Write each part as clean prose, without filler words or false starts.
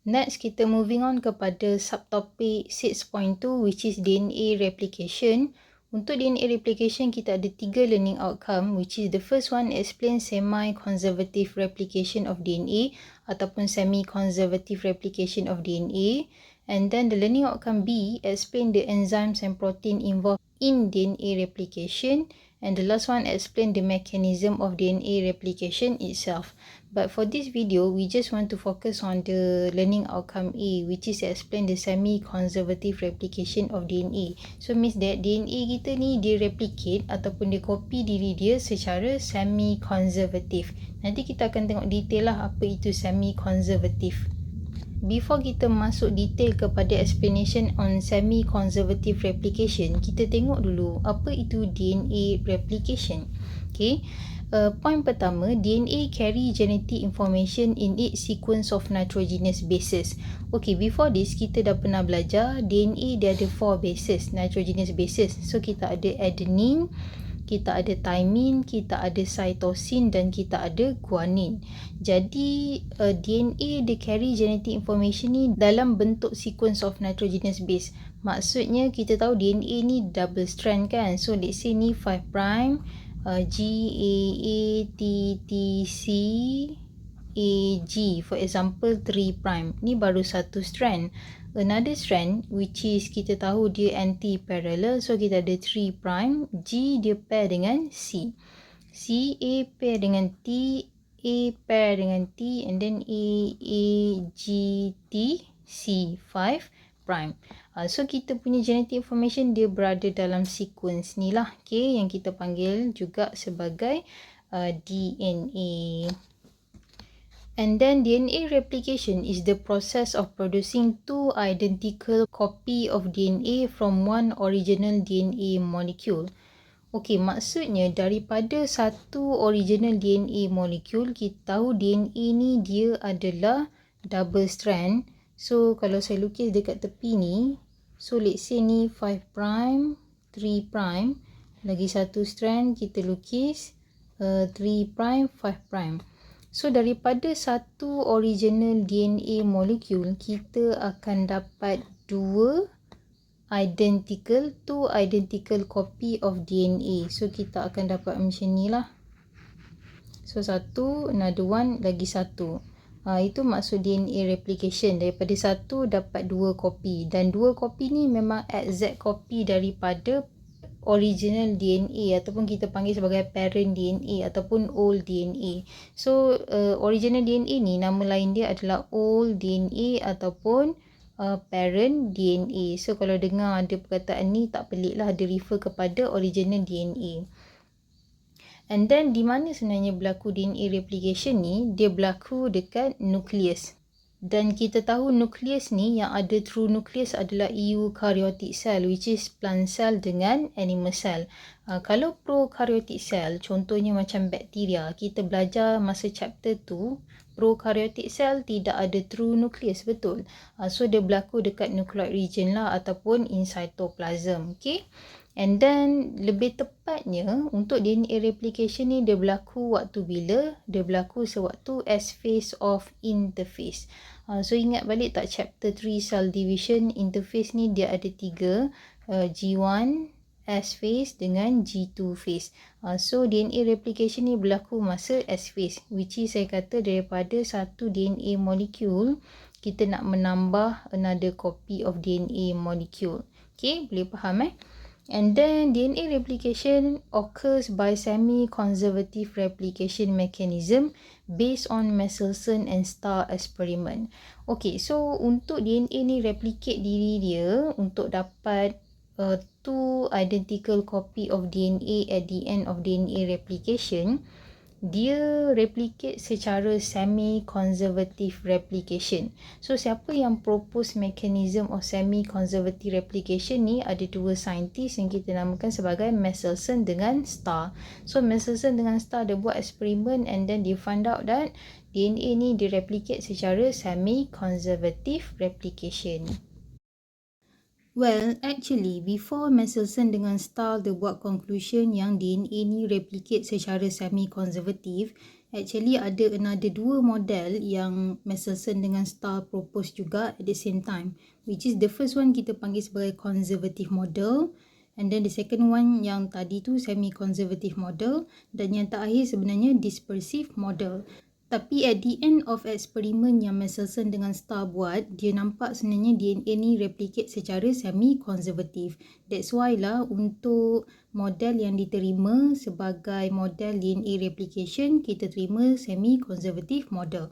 Next, kita moving on kepada subtopik 6.2 which is DNA Replication. Untuk DNA Replication, kita ada 3 learning outcome which is the first one explain semi-conservative replication of DNA ataupun semi-conservative replication of DNA. And then the learning outcome B explain the enzymes and protein involved in DNA replication. And the last one explain the mechanism of DNA replication itself. But for this video, we just want to focus on the learning outcome A, which is explain the semi-conservative replication of DNA. So means that DNA kita ni dia replicate ataupun dia copy diri dia secara semi-conservative. Nanti kita akan tengok detail lah apa itu semi-conservative. Before kita masuk detail kepada explanation on semi-conservative replication, kita tengok dulu apa itu DNA replication. Okay. Point pertama, DNA carry genetic information in its sequence of nitrogenous bases. Okay, before this kita dah pernah belajar DNA dia ada 4 bases, nitrogenous bases. So kita ada adenine, kita ada thymine, kita ada cytosine dan kita ada guanine. Jadi DNA dia carry genetic information ni dalam bentuk sequence of nitrogenous base. Maksudnya kita tahu DNA ni double strand kan. So let's say ni 5 prime, GAATTC AG, for example 3 prime. Ni baru satu strand. Another strand which is kita tahu dia anti-parallel, so kita ada 3 prime, G dia pair dengan C. C A pair dengan T, A pair dengan T, and then G T C 5 prime. So kita punya genetic information dia berada dalam sequence ni lah, okay, yang kita panggil juga sebagai DNA. And then DNA replication is the process of producing 2 identical copy of DNA from one original DNA molecule. Okay, maksudnya daripada satu original DNA molecule, kita tahu DNA ni dia adalah double strand. So kalau saya lukis dekat tepi ni, so let's say ni 5 prime, 3 prime, lagi satu strand kita lukis 3 prime, 5 prime. So daripada satu original DNA molecule, kita akan dapat 2 identical copy of DNA. So kita akan dapat macam ni lah. So satu, another one, lagi satu. Itu maksud DNA replication. Daripada satu dapat 2 copy. Dan 2 copy ni memang exact copy daripada original DNA ataupun kita panggil sebagai parent DNA ataupun old DNA. So original DNA ni nama lain dia adalah old DNA ataupun parent DNA. So kalau dengar ada perkataan ni tak pelik lah, dia refer kepada original DNA. And then di mana sebenarnya berlaku DNA replication ni? Dia berlaku dekat nukleus. Dan kita tahu nukleus ni yang ada true nucleus adalah eukaryotic cell, which is plant cell dengan animal cell. Kalau prokaryotic cell, contohnya macam bakteria, kita belajar masa chapter 2, prokaryotic cell tidak ada true nucleus, betul? So dia berlaku dekat nucleoid region lah ataupun in cytoplasm, okay? And then lebih tepatnya untuk DNA replication ni dia berlaku waktu bila? Dia berlaku sewaktu S phase of interphase. So ingat balik tak chapter 3 cell division, interphase ni dia ada 3, G1, S phase dengan G2 phase. So DNA replication ni berlaku masa S phase, which is saya kata daripada satu DNA molecule kita nak menambah another copy of DNA molecule. Okay, boleh faham And then DNA replication occurs by semi-conservative replication mechanism based on Michelson and Starr experiment. Okay, so untuk DNA ni replicate diri dia untuk dapat 2 identical copy of DNA at the end of DNA replication, dia replicate secara semi-conservative replication. So siapa yang propose mechanism of semi-conservative replication ni? Ada 2 saintis yang kita namakan sebagai Michelson dengan Starr. So Michelson dengan Starr dia buat eksperimen and then they find out that DNA ni direplicate secara semi-conservative replication. Well, actually, before Michelson dengan Starr dia buat conclusion yang DNA ni replicate secara semi-conservative, actually ada another 2 model yang Michelson dengan Starr propose juga at the same time, which is the first one kita panggil sebagai conservative model, and then the second one yang tadi tu semi-conservative model, dan yang terakhir sebenarnya dispersive model. Tapi at the end of eksperimen yang Michelson dengan Starr buat, dia nampak sebenarnya DNA ni replicate secara semi-conservative. That's why lah untuk model yang diterima sebagai model DNA replication, kita terima semi-conservative model.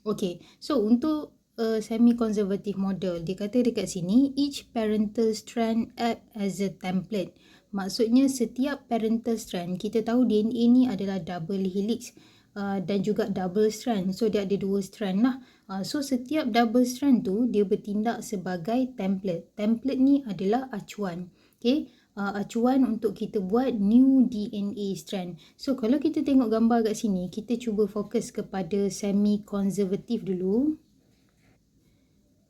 Okay, so untuk semi-conservative model, dia kata dekat sini, each parental strand act as a template. Maksudnya setiap parental strand, kita tahu DNA ni adalah double helix. Dan juga double strand, so dia ada 2 strand lah. So setiap double strand tu dia bertindak sebagai template. Template ni adalah acuan, okay? Acuan untuk kita buat new DNA strand. So kalau kita tengok gambar kat sini, kita cuba fokus kepada semi-conservative dulu.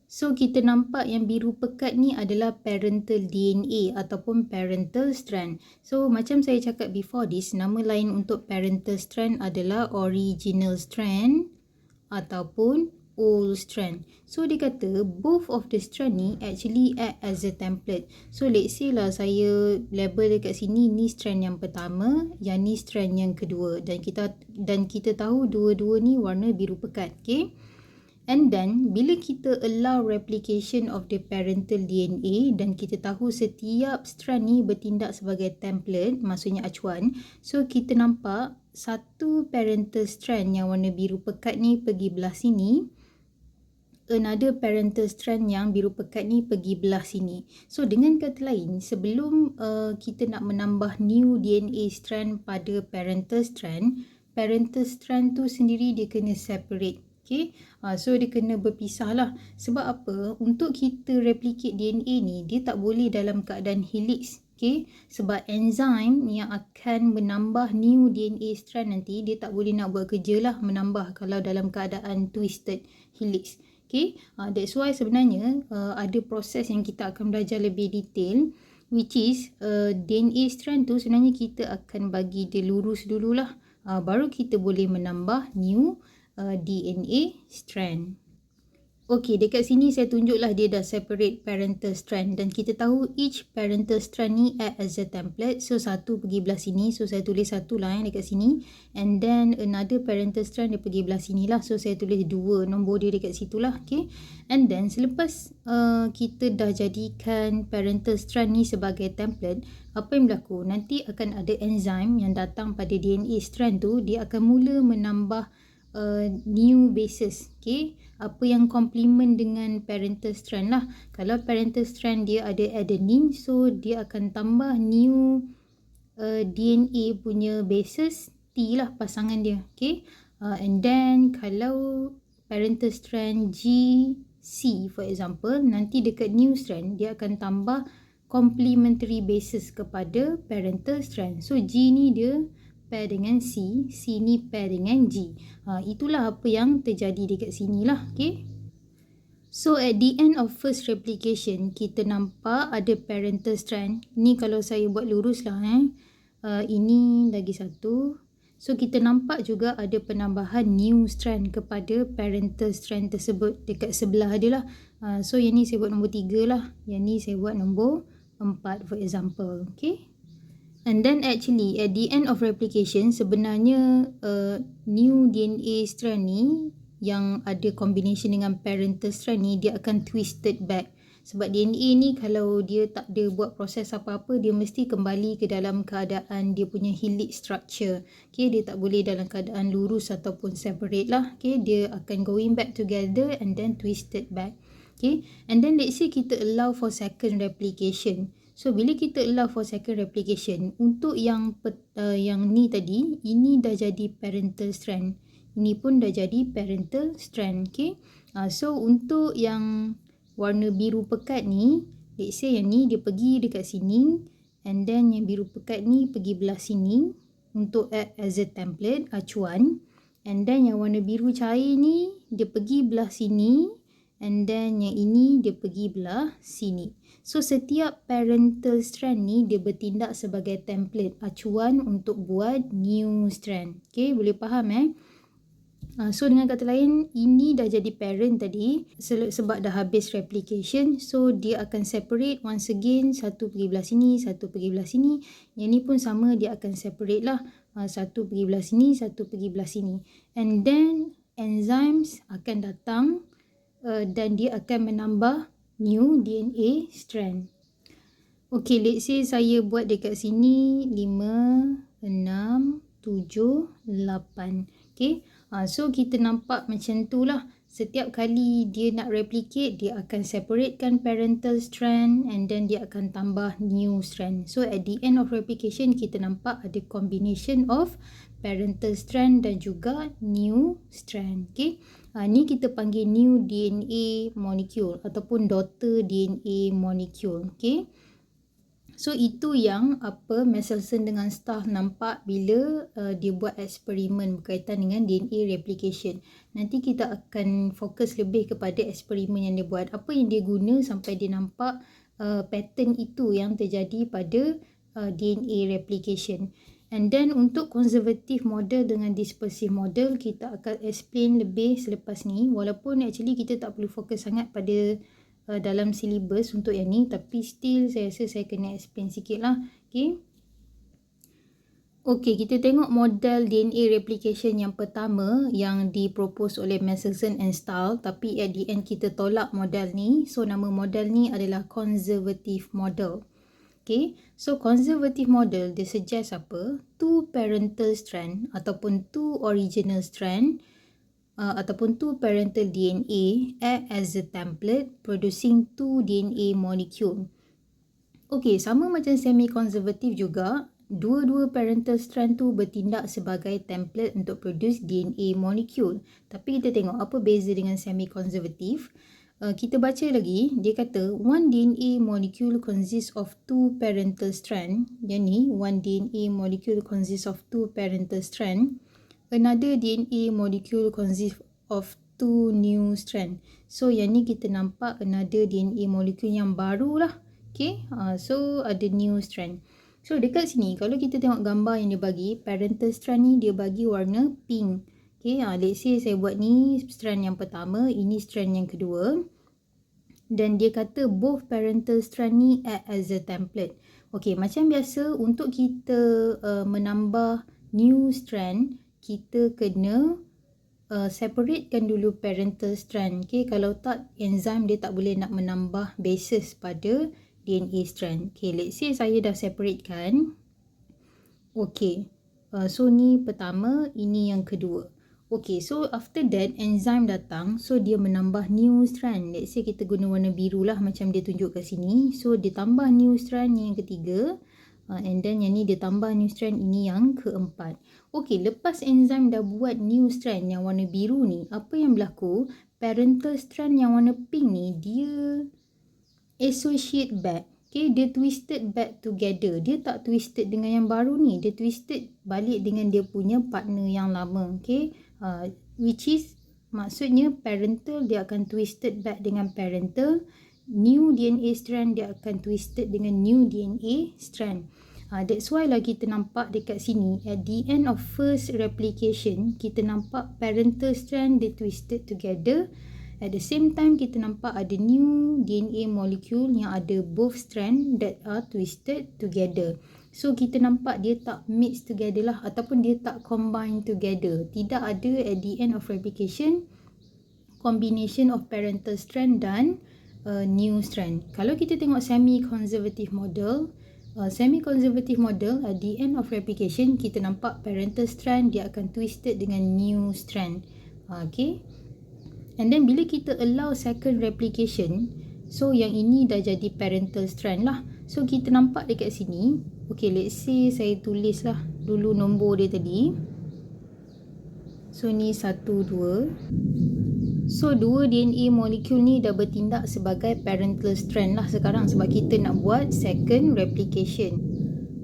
So kita nampak yang biru pekat ni adalah parental DNA ataupun parental strand. So macam saya cakap before this, nama lain untuk parental strand adalah original strand ataupun old strand. So dia kata both of the strand ni actually act as a template. So let's say lah saya label dekat sini, ni strand yang pertama, yang ni strand yang kedua, dan kita tahu dua-dua ni warna biru pekat, okay? And then, bila kita allow replication of the parental DNA dan kita tahu setiap strand ni bertindak sebagai template, maksudnya acuan, so kita nampak satu parental strand yang warna biru pekat ni pergi belah sini, another parental strand yang biru pekat ni pergi belah sini. So, dengan kata lain, sebelum kita nak menambah new DNA strand pada parental strand tu sendiri dia kena separate. Okay, so dia kena berpisah lah. Sebab apa? Untuk kita replicate DNA ni, dia tak boleh dalam keadaan helix. Okay, sebab enzim yang akan menambah new DNA strand nanti, dia tak boleh nak buat kerja lah menambah kalau dalam keadaan twisted helix. Okay, that's why sebenarnya ada proses yang kita akan belajar lebih detail, which is DNA strand tu sebenarnya kita akan bagi dia lurus dululah. Baru kita boleh menambah new DNA strand. Okey, dekat sini saya tunjuklah dia dah separate parental strand dan kita tahu each parental strand ni act as a template. So satu pergi belah sini, so saya tulis satu lah dekat sini, and then another parental strand dia pergi belah sini lah, so saya tulis 2 nombor dia dekat situ lah. Okay, and then selepas kita dah jadikan parental strand ni sebagai template, apa yang berlaku? Nanti akan ada enzim yang datang pada DNA strand tu, dia akan mula menambah new bases. Okay, apa yang complement dengan parental strand lah. Kalau parental strand dia ada adenine, so dia akan tambah new DNA punya bases T lah pasangan dia. Okay, and then kalau parental strand GC for example, nanti dekat new strand dia akan tambah complementary bases kepada parental strand. So G ni dia pair dengan C, C ni pair dengan G. Itulah apa yang terjadi dekat sini lah. Okay. So at the end of first replication, kita nampak ada parental strand. Ni kalau saya buat lurus lah. Ini lagi satu. So kita nampak juga ada penambahan new strand kepada parental strand tersebut dekat sebelah dia lah. So yang ni saya buat nombor 3 lah. Yang ni saya buat nombor 4 for example. Okay. And then actually at the end of replication, sebenarnya new DNA strand ni yang ada combination dengan parental strand ni, dia akan twisted back. Sebab DNA ni kalau dia tak ada buat proses apa-apa, dia mesti kembali ke dalam keadaan dia punya helix structure. Okay, dia tak boleh dalam keadaan lurus ataupun separate lah. Okay, dia akan going back together and then twisted back. Okay, and then let's say kita allow for second replication. So, bila kita allow for second replication, untuk yang ni tadi, ini dah jadi parental strand. Ini pun dah jadi parental strand. Okay. So, untuk yang warna biru pekat ni, let's say yang ni dia pergi dekat sini, and then yang biru pekat ni pergi belah sini untuk act as a template, acuan. And then yang warna biru cair ni, dia pergi belah sini, and then yang ini dia pergi belah sini. So setiap parental strand ni dia bertindak sebagai template, acuan untuk buat new strand. Okay, boleh faham So dengan kata lain, ini dah jadi parent tadi sebab dah habis replication. So dia akan separate once again, satu pergi belah sini, satu pergi belah sini. Yang ni pun sama, dia akan separate lah, satu pergi belah sini, satu pergi belah sini. And then enzymes akan datang dan dia akan menambah new DNA strand. Okay, let's say saya buat dekat sini 5, 6, 7, 8. Okay, so kita nampak macam tu lah. Setiap kali dia nak replicate, dia akan separatekan parental strand and then dia akan tambah new strand. So at the end of replication, kita nampak ada combination of parental strand dan juga new strand. Okay, ni kita panggil new DNA molecule ataupun daughter DNA molecule. Okay, so itu yang Michelson dengan staff nampak bila dia buat eksperimen berkaitan dengan DNA replication. Nanti kita akan fokus lebih kepada eksperimen yang dia buat. Apa yang dia guna sampai dia nampak pattern itu yang terjadi pada DNA replication. And then untuk conservative model dengan dispersive model, kita akan explain lebih selepas ni. Walaupun actually kita tak perlu fokus sangat pada dalam syllabus untuk yang ni, tapi still saya rasa saya kena explain sikit lah. Okay, kita tengok model DNA replication yang pertama yang dipropose oleh Michelson and Stahl, tapi at the end kita tolak model ni. So nama model ni adalah conservative model. Okay, so conservative model dia suggest apa? Two parental strand ataupun two original strand ataupun two parental DNA act as a template producing two DNA molecule. Okay, sama macam semi-conservative juga, dua-dua parental strand tu bertindak sebagai template untuk produce DNA molecule. Tapi kita tengok apa beza dengan semi-conservative. Kita baca lagi, dia kata one DNA molecule consists of two parental strand. Yang ni, one DNA molecule consists of two parental strand. Another DNA molecule consists of two new strand. So yang ni kita nampak another DNA molecule yang baru lah. Okay, so ada new strand. So dekat sini kalau kita tengok gambar yang dia bagi, parental strand ni dia bagi warna pink. Okay, let's say saya buat ni strand yang pertama, ini strand yang kedua. Dan dia kata both parental strand ni act as a template. Okay, macam biasa untuk kita menambah new strand, kita kena separatekan dulu parental strand. Okay, kalau tak enzim dia tak boleh nak menambah bases pada DNA strand. Okay, let's say saya dah separatekan. Okay, so ni pertama, ini yang kedua. Okay, so after that enzim datang, so dia menambah new strand. Let's say kita guna warna biru lah macam dia tunjuk kat sini. So dia tambah new strand yang ketiga. And then yang ni dia tambah new strand, ini yang keempat. Okay, lepas enzim dah buat new strand yang warna biru ni, apa yang berlaku? Parental strand yang warna pink ni, dia associate back. Okay, dia twisted back together. Dia tak twisted dengan yang baru ni. Dia twisted balik dengan dia punya partner yang lama. Okay, which is maksudnya parental dia akan twisted back dengan parental. New DNA strand dia akan twisted dengan new DNA strand. That's why lah kita nampak dekat sini at the end of first replication, kita nampak parental strand dia twisted together. At the same time kita nampak ada new DNA molecule yang ada both strand that are twisted together. So kita nampak dia tak mix together lah ataupun dia tak combine together. Tidak ada at the end of replication combination of parental strand dan new strand. Kalau kita tengok semi-conservative model, at the end of replication kita nampak parental strand dia akan twisted dengan new strand. Okay, and then bila kita allow second replication, so yang ini dah jadi parental strand lah. So kita nampak dekat sini. Okay, let's say saya tulis lah dulu nombor dia tadi. So ni 1, 2. So dua DNA molekul ni dah bertindak sebagai parental strand lah sekarang sebab kita nak buat second replication.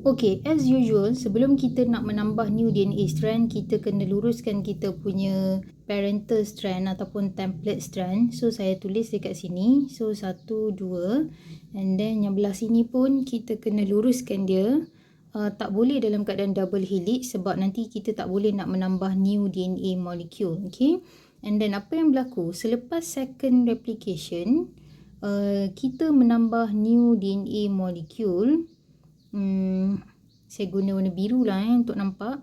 Okay, as usual sebelum kita nak menambah new DNA strand, kita kena luruskan kita punya parental strand ataupun template strand. So saya tulis dekat sini. So 1, 2, and then yang belah sini pun kita kena luruskan dia tak boleh dalam keadaan double helix sebab nanti kita tak boleh nak menambah new DNA molecule. Okay. And then apa yang berlaku? Selepas second replication, kita menambah new DNA molecule. Saya guna warna biru lah untuk nampak.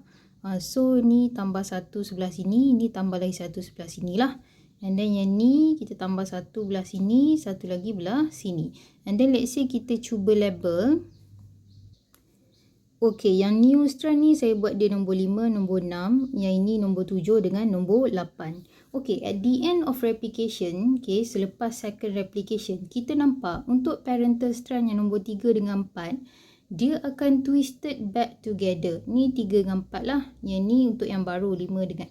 So ni tambah satu sebelah sini, ni tambah lagi satu sebelah sini lah. And then yang ni kita tambah satu belah sini, satu lagi belah sini. And then let's say kita cuba label. Okay, yang new strand ni saya buat dia nombor 5, nombor 6. Yang ini nombor 7 dengan nombor 8. Okay, at the end of replication, okay, selepas second replication, kita nampak untuk parental strand yang nombor 3 dengan 4, dia akan twisted back together. Ni 3 dengan 4 lah. Yang ni untuk yang baru 5 dengan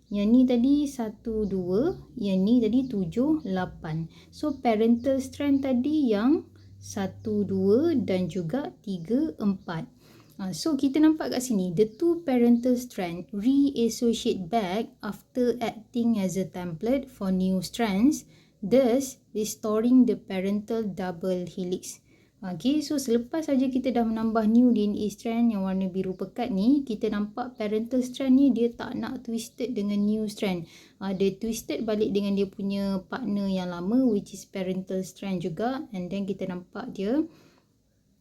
6. Yang ni tadi 1, 2. Yang ni tadi 7, 8. So, parental strand tadi yang 1, 2 dan juga 3, 4. So kita nampak kat sini, the two parental strand reassociate back after acting as a template for new strands, thus restoring the parental double helix. Okay, so selepas saja kita dah menambah new DNA strand yang warna biru pekat ni, kita nampak parental strand ni dia tak nak twisted dengan new strand. Dia twisted balik dengan dia punya partner yang lama, which is parental strand juga. And then kita nampak dia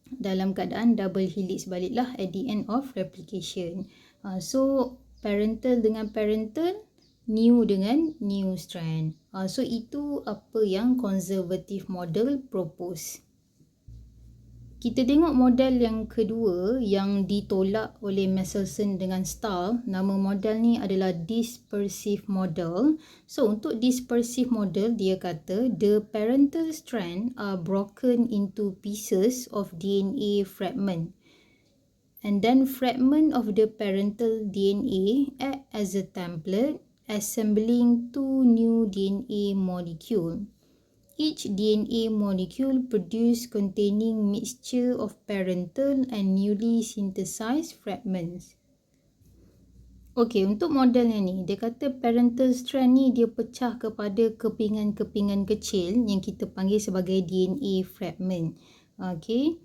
dalam keadaan double helix balik lah at the end of replication. So parental dengan parental, new dengan new strand. So itu apa yang conservative model propose. Kita tengok model yang kedua yang ditolak oleh Matriculation dengan Stahl. Nama model ni adalah Dispersive model. So untuk Dispersive model, dia kata the parental strand are broken into pieces of DNA fragment. And then fragment of the parental DNA act as a template, assembling two new DNA molecule. Each DNA molecule produce containing mixture of parental and newly synthesized fragments. Okey, untuk model yang ni, dia kata parental strand ni dia pecah kepada kepingan-kepingan kecil yang kita panggil sebagai DNA fragment. Okey.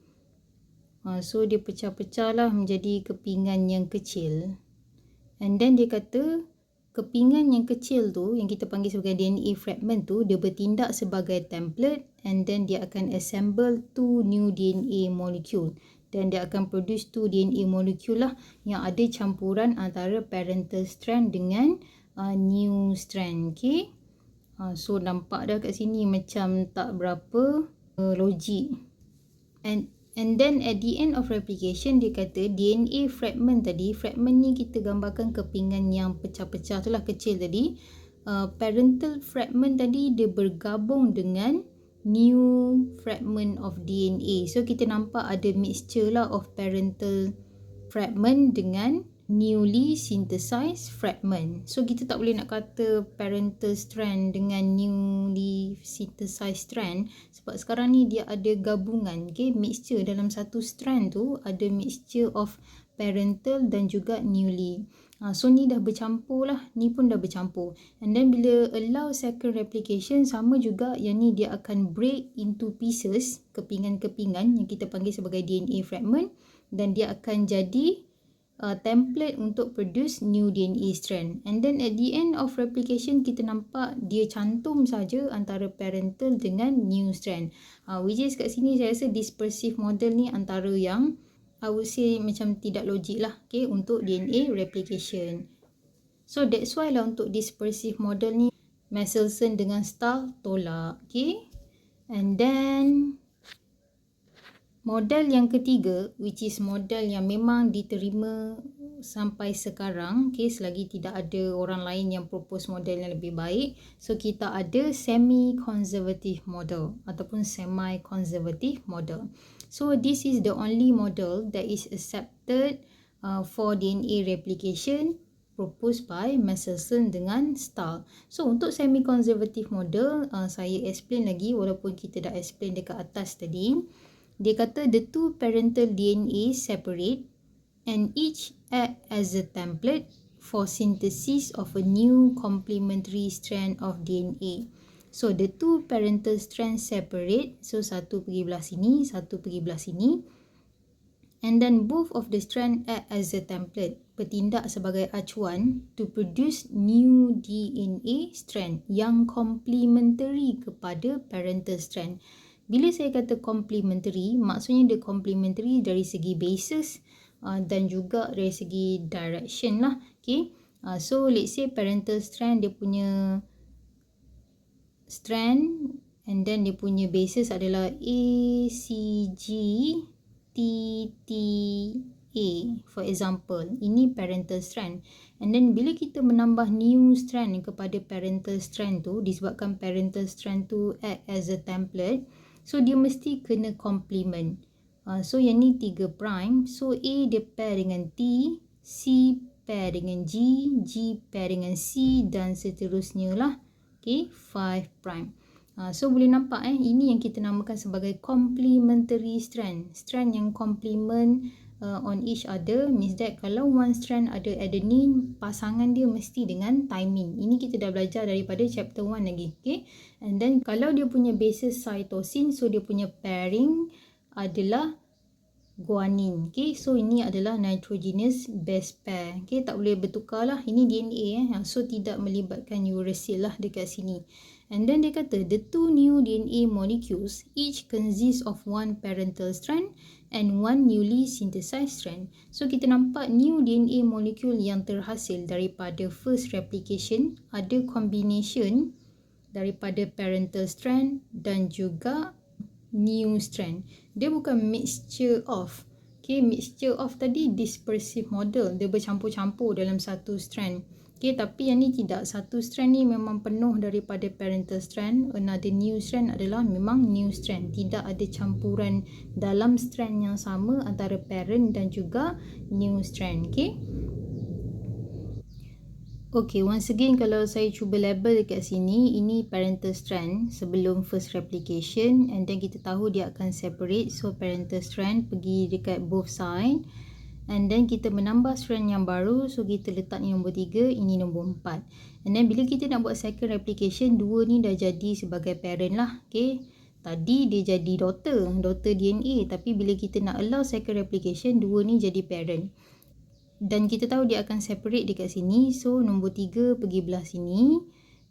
So dia pecah-pecah lah menjadi kepingan yang kecil. And then dia kata kepingan yang kecil tu, yang kita panggil sebagai DNA fragment tu, dia bertindak sebagai template and then dia akan assemble two new DNA molecule. Dan dia akan produce two DNA molecule lah yang ada campuran antara parental strand dengan new strand. Okay. So nampak dah kat sini macam tak berapa logik. And then at the end of replication, dia kata DNA fragment tadi, fragment ni kita gambarkan kepingan yang pecah-pecah tu lah, kecil tadi. Parental fragment tadi dia bergabung dengan new fragment of DNA. So kita nampak ada mixture lah of parental fragment dengan newly synthesized fragment. So kita tak boleh nak kata parental strand dengan newly synthesized strand sebab sekarang ni dia ada gabungan, okay? Mixture dalam satu strand tu ada mixture of parental dan juga newly. So ni dah bercampur lah, ni pun dah bercampur. And then bila allow second replication, sama juga yang ni dia akan break into pieces, kepingan-kepingan yang kita panggil sebagai DNA fragment, dan dia akan jadi template untuk produce new DNA strand. And then at the end of replication, kita nampak dia cantum saja antara parental dengan new strand. Which is kat sini saya rasa dispersive model ni antara yang I would say macam tidak logik lah, okay, untuk DNA replication. So that's why lah untuk dispersive model ni Matriculation dengan Stahl tolak, okay. And then model yang ketiga, which is model yang memang diterima sampai sekarang, okay, selagi tidak ada orang lain yang propose model yang lebih baik. So kita ada semi-conservative model ataupun semi-conservative model. So this is the only model that is accepted for DNA replication proposed by Matriculation dengan Stahl. So untuk semi-conservative model, saya explain lagi walaupun kita dah explain dekat atas tadi. Dia kata the two parental DNA separate and each act as a template for synthesis of a new complementary strand of DNA. So the two parental strands separate, so satu pergi belah sini, satu pergi belah sini. And then both of the strand act as a template, bertindak sebagai acuan to produce new DNA strand yang complementary kepada parental strand. Bila saya kata complementary, maksudnya dia complementary dari segi basis dan juga dari segi direction lah. Okay. So let's say parental strand dia punya strand and then dia punya basis adalah ACG TTA, for example. Ini parental strand. And then bila kita menambah new strand kepada parental strand tu, disebabkan parental strand tu act as a template, so dia mesti kena complement. So yang ni 3 prime. So A dia pair dengan T, C pair dengan G, G pair dengan C dan seterusnya lah. Okay, 5 prime. So boleh nampak ini yang kita namakan sebagai complementary strand. Strand yang complement on each other means that kalau one strand ada adenine, pasangan dia mesti dengan thymine. Ini kita dah belajar daripada chapter 1 lagi. Okay? And then kalau dia punya basis cytosine, so dia punya pairing adalah guanine. Okay, so ini adalah nitrogenous base pair. Okay, tak boleh bertukar lah. Ini DNA so tidak melibatkan uracil lah dekat sini. And then dia kata the two new DNA molecules each consist of one parental strand and one newly synthesized strand. So kita nampak new DNA molecule yang terhasil daripada first replication ada combination daripada parental strand dan juga new strand. Dia bukan mixture of. Okay, mixture of tadi dispersive model. Dia bercampur-campur dalam satu strand. Okay, tapi yang ni tidak. Satu strand ni memang penuh daripada parental strand. Another new strand adalah memang new strand. Tidak ada campuran dalam strand yang sama antara parent dan juga new strand. Okay. Okay, once again kalau saya cuba label dekat sini, ini parental strand sebelum first replication and then kita tahu dia akan separate. So parental strand pergi dekat both side and then kita menambah strand yang baru. So kita letak ni nombor 3, ini nombor 4. And then bila kita nak buat second replication, dua ni dah jadi sebagai parent lah. Okay, tadi dia jadi daughter DNA, tapi bila kita nak allow second replication, dua ni jadi parent. Dan kita tahu dia akan separate dekat sini. So nombor 3 pergi belah sini.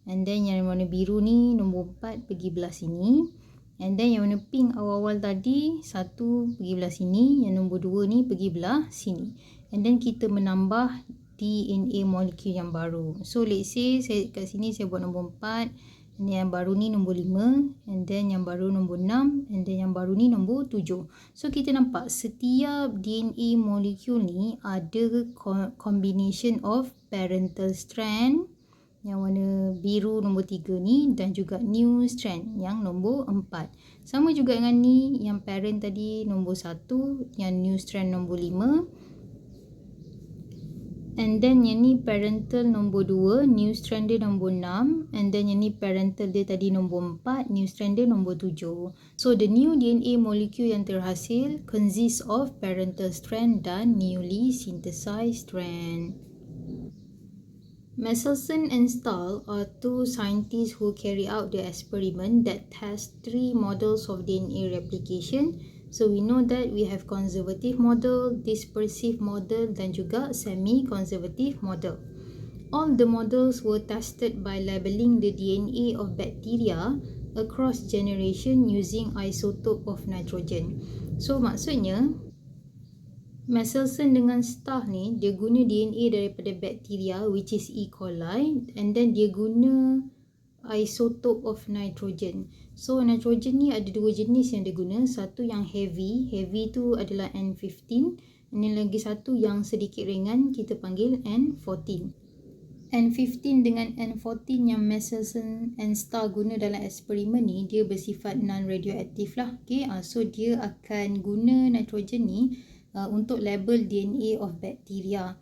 And then yang warna biru ni nombor 4 pergi belah sini. And then yang warna pink awal-awal tadi 1 pergi belah sini. Yang nombor 2 ni pergi belah sini. And then kita menambah DNA molekul yang baru. So let's say kat sini saya buat nombor 4. And yang baru ni nombor 5. And then yang baru nombor 6. And then yang baru ni nombor 7. So kita nampak setiap DNA molekul ni ada combination of parental strand yang warna biru nombor 3 ni dan juga new strand yang nombor 4. Sama juga dengan ni, yang parent tadi nombor 1, yang new strand nombor 5. And then yang ni parental nombor 2, new strand dia nombor 6. And then yang ni parental dia tadi nombor 4, new strand dia nombor 7. So the new DNA molecule yang terhasil consists of parental strand dan newly synthesized strand. Matriculation and Stahl are two scientists who carry out the experiment that test 3 models of DNA replication. So we know that we have conservative model, dispersive model dan juga semi-conservative model. All the models were tested by labeling the DNA of bacteria across generation using isotope of nitrogen. So maksudnya Matriculation dengan Stahl ni dia guna DNA daripada bakteria which is E. coli and then dia guna isotope of nitrogen. So nitrogen ni ada dua jenis yang dia guna. Satu yang heavy tu adalah N15. Dan lagi satu yang sedikit ringan kita panggil N14. N15 dengan N14 yang Matriculation and Stahl guna dalam eksperimen ni dia bersifat non-radioaktif lah. Okay? So dia akan guna nitrogen ni untuk label DNA of bacteria.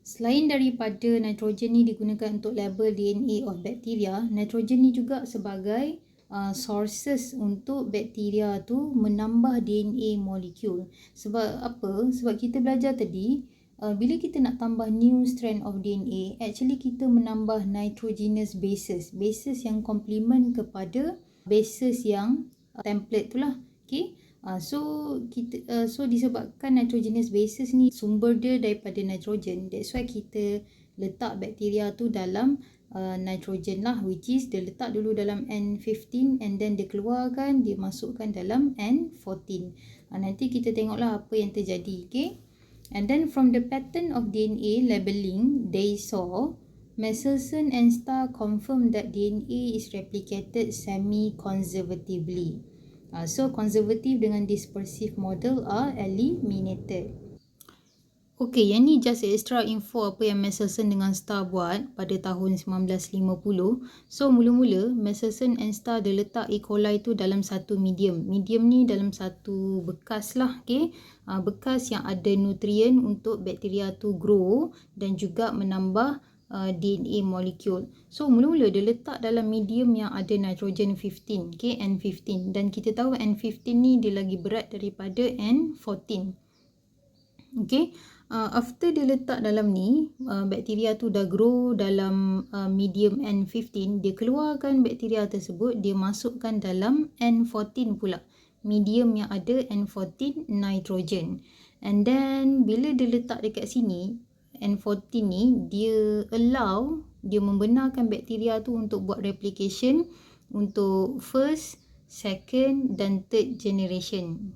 Selain daripada nitrogen ni digunakan untuk label DNA of bacteria, nitrogen ni juga sebagai sources untuk bakteria tu menambah DNA molekul. Sebab apa? Sebab kita belajar tadi, bila kita nak tambah new strand of DNA, actually kita menambah nitrogenous bases. Bases yang complement kepada bases yang template tu lah. Okay? So disebabkan nitrogenous bases ni sumber dia daripada nitrogen, that's why kita letak bakteria tu dalam nitrogen lah, which is dia letak dulu dalam N15 and then dia keluarkan, dia masukkan dalam N14. Nanti kita tengoklah apa yang terjadi, okay? And then from the pattern of DNA labeling, they saw Matheson and Starr confirmed that DNA is replicated semi-conservatively. So conservative dengan dispersive model are eliminated. Okay, yang ni just extra info apa yang Matheson dengan Starr buat pada tahun 1950. So mula-mula Matheson and Starr dia letak E. coli tu dalam satu medium. Medium ni dalam satu bekas lah, okay? Bekas yang ada nutrien untuk bakteria tu grow dan juga menambah DNA molecule. So mula-mula dia letak dalam medium yang ada nitrogen 15, okay? N15. Dan kita tahu N15 ni dia lagi berat daripada N14. Okay, after dia letak dalam ni, bakteria tu dah grow dalam medium N15, dia keluarkan bakteria tersebut, dia masukkan dalam N14 pula, medium yang ada N14 nitrogen. And then bila dia letak dekat sini, N14 ni dia membenarkan bakteria tu untuk buat replication untuk first, second dan third generation.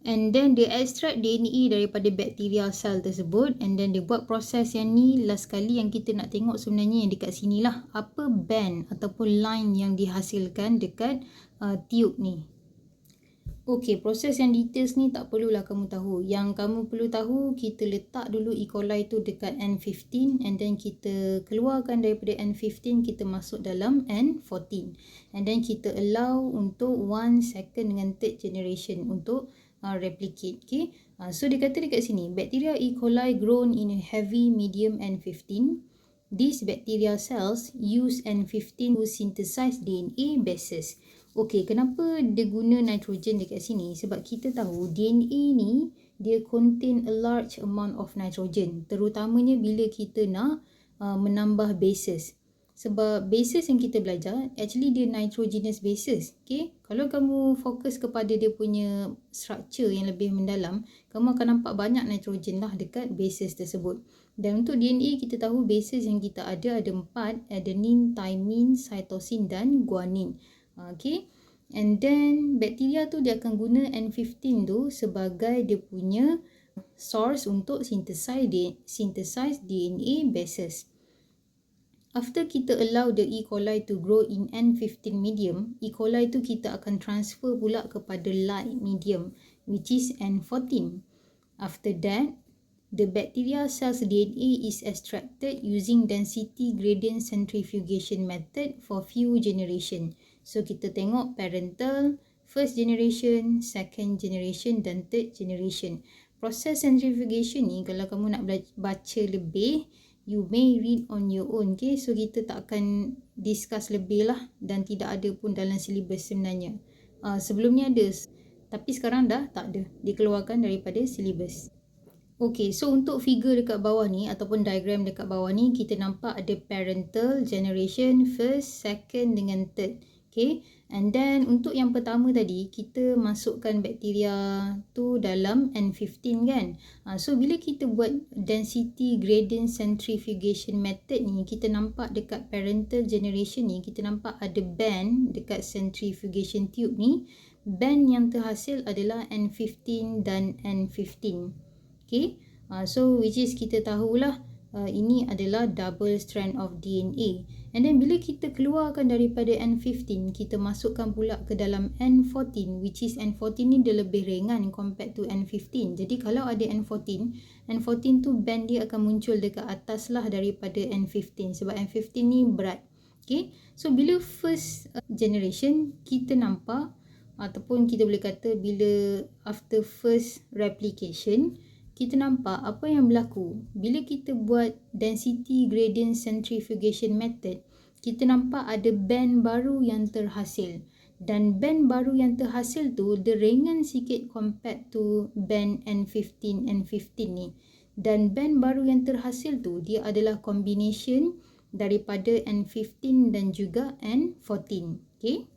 And then dia extract DNA daripada bakteria sel tersebut and then dia buat proses yang ni. Last kali yang kita nak tengok sebenarnya yang dekat sini lah, apa band ataupun line yang dihasilkan dekat tube ni. Okay, proses yang details ni tak perlulah kamu tahu. Yang kamu perlu tahu, kita letak dulu E. coli tu dekat N15 and then kita keluarkan daripada N15, kita masuk dalam N14. And then kita allow untuk 1, second dengan third generation untuk replicate, okay? So dia kata dekat sini, bacteria E. coli grown in a heavy medium N15. These bacteria cells use N15 to synthesize DNA bases. Okay, kenapa dia guna nitrogen dekat sini? Sebab kita tahu DNA ni dia contain a large amount of nitrogen, terutamanya bila kita nak menambah bases. Sebab bases yang kita belajar, actually dia nitrogenous bases. Okay? Kalau kamu fokus kepada dia punya structure yang lebih mendalam, kamu akan nampak banyak nitrogen lah dekat bases tersebut. Dan untuk DNA, kita tahu bases yang kita ada 4, adenine, thymine, cytosine dan guanine. Okay? And then bakteria tu dia akan guna N15 tu sebagai dia punya source untuk synthesize DNA bases. After kita allow the E. coli to grow in N15 medium, E. coli tu kita akan transfer pula kepada light medium, which is N14. After that, the bacteria cells DNA is extracted using density gradient centrifugation method for few generation. So kita tengok parental, first generation, second generation dan third generation. Proses centrifugation ni kalau kamu nak baca lebih, you may read on your own, okay? So kita tak akan discuss lebih lah dan tidak ada pun dalam syllabus sebenarnya. Sebelum ni ada, tapi sekarang dah tak ada, dikeluarkan daripada syllabus. Okay, so untuk figure dekat bawah ni ataupun diagram dekat bawah ni, kita nampak ada parental generation, first, second dengan third. Okay, and then untuk yang pertama tadi, kita masukkan bakteria tu dalam N15 kan. So bila kita buat density gradient centrifugation method ni, kita nampak dekat parental generation ni, kita nampak ada band dekat centrifugation tube ni. Band yang terhasil adalah N15 dan N15. Okay, so which is kita tahulah ini adalah double strand of DNA. And then bila kita keluarkan daripada N15, kita masukkan pula ke dalam N14, which is N14 ni dia lebih ringan compared to N15. Jadi kalau ada N14, N14 tu band dia akan muncul dekat atas lah daripada N15 sebab N15 ni berat. Okay, so bila first generation, kita nampak ataupun kita boleh kata bila after first replication, kita nampak apa yang berlaku. Bila kita buat density gradient centrifugation method, kita nampak ada band baru yang terhasil. Dan band baru yang terhasil tu, dia ringan sikit compared to band N15 ni. Dan band baru yang terhasil tu, dia adalah combination daripada N15 dan juga N14. Okay?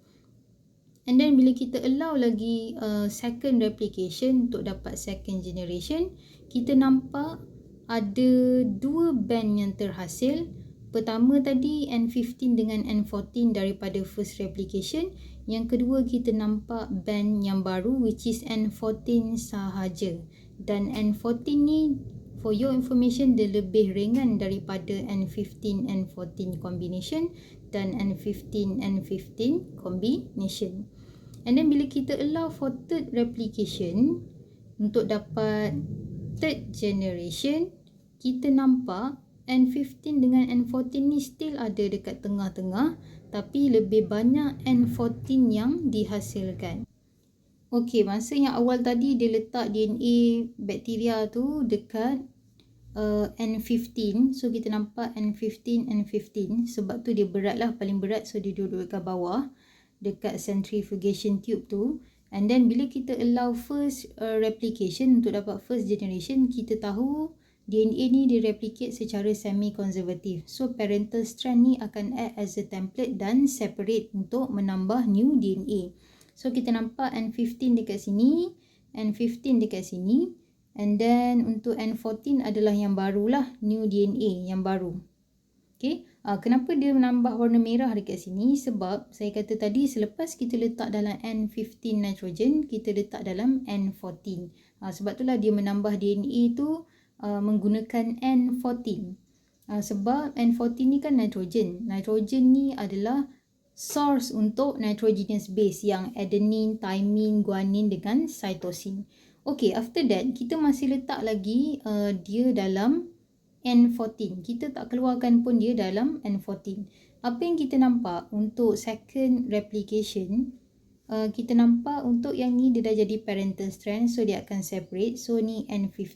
And then bila kita allow lagi second replication untuk dapat second generation, kita nampak ada dua band yang terhasil. Pertama tadi N15 dengan N14 daripada first replication. Yang kedua kita nampak band yang baru which is N14 sahaja. Dan N14 ni, for your information, dia lebih ringan daripada N15 N14 combination dan N15 N15 combination. And then bila kita allow for third replication untuk dapat third generation, kita nampak N15 dengan N14 ni still ada dekat tengah-tengah, tapi lebih banyak N14 yang dihasilkan. Okey, masa yang awal tadi dia letak DNA bakteria tu dekat N15. So kita nampak N15, N15. Sebab tu dia berat lah, paling berat. So dia duduk dekat bawah, dekat centrifugation tube tu. And then bila kita allow first replication untuk dapat first generation, kita tahu DNA ni direplicate secara semi-conservative. So parental strand ni akan act as a template dan separate untuk menambah new DNA. So kita nampak N15 dekat sini, N15 dekat sini. And then untuk N14 adalah yang barulah, new DNA yang baru. Okay. Kenapa dia menambah warna merah dekat sini? Sebab saya kata tadi selepas kita letak dalam N15 nitrogen, kita letak dalam N14. Sebab itulah dia menambah DNA tu menggunakan N14. Sebab N14 ni kan nitrogen. Nitrogen ni adalah source untuk nitrogenous base yang adenine, thymine, guanine dengan cytosine. Okay, after that kita masih letak lagi dia dalam N14. Kita tak keluarkan pun dia dalam N14. Apa yang kita nampak untuk second replication, kita nampak untuk yang ni dia dah jadi parental strand, so dia akan separate. So ni N15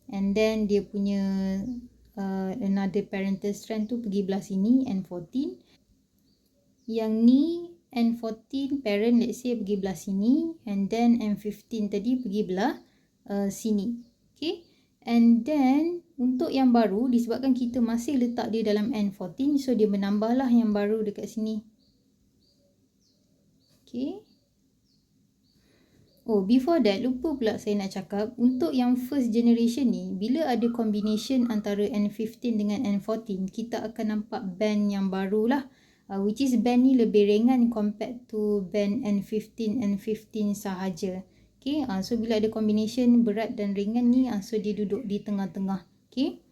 and then dia punya another parental strand tu pergi belah sini, N14. Yang ni N14 parent, let's say pergi belah sini, and then N15 tadi pergi belah sini. Okay. And then untuk yang baru, disebabkan kita masih letak dia dalam N14, so dia menambahlah yang baru dekat sini. Okay. Oh, before that, lupa pula saya nak cakap, untuk yang first generation ni, bila ada combination antara N15 dengan N14, kita akan nampak band yang baru lah. Which is band ni lebih ringan compared to band N15, N15 sahaja. Okay, so bila ada combination berat dan ringan ni, so dia duduk di tengah-tengah. Okay.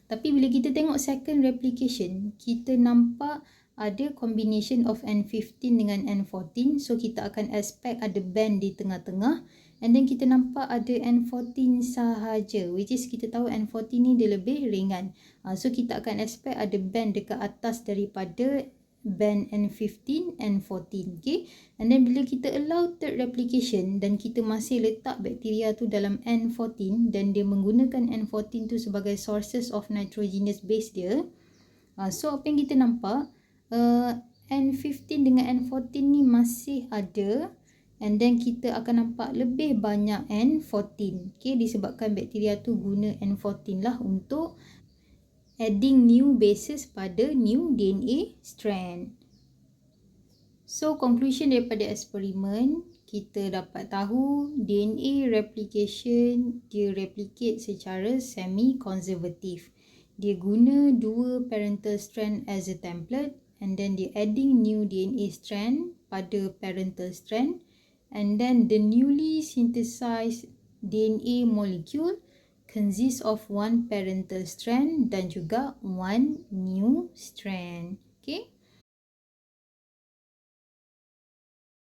Tapi bila kita tengok second replication, kita nampak ada combination of N15 dengan N14. So kita akan expect ada band di tengah-tengah. And then kita nampak ada N14 sahaja, which is kita tahu N14 ni dia lebih ringan. So kita akan expect ada band dekat atas daripada band N15, N14. Okay. And then bila kita allow third replication dan kita masih letak bakteria tu dalam N14 dan dia menggunakan N14 tu sebagai sources of nitrogenous base dia. So apa yang kita nampak, N15 dengan N14 ni masih ada. And then kita akan nampak lebih banyak N14. Okay, disebabkan bakteria tu guna N14 lah untuk adding new bases pada new DNA strand. So conclusion daripada eksperimen, kita dapat tahu DNA replication dia replicate secara semi-conservative. Dia guna dua parental strand as a template, and then dia adding new DNA strand pada parental strand. And then the newly synthesized DNA molecule consists of one parental strand dan juga one new strand. Okay.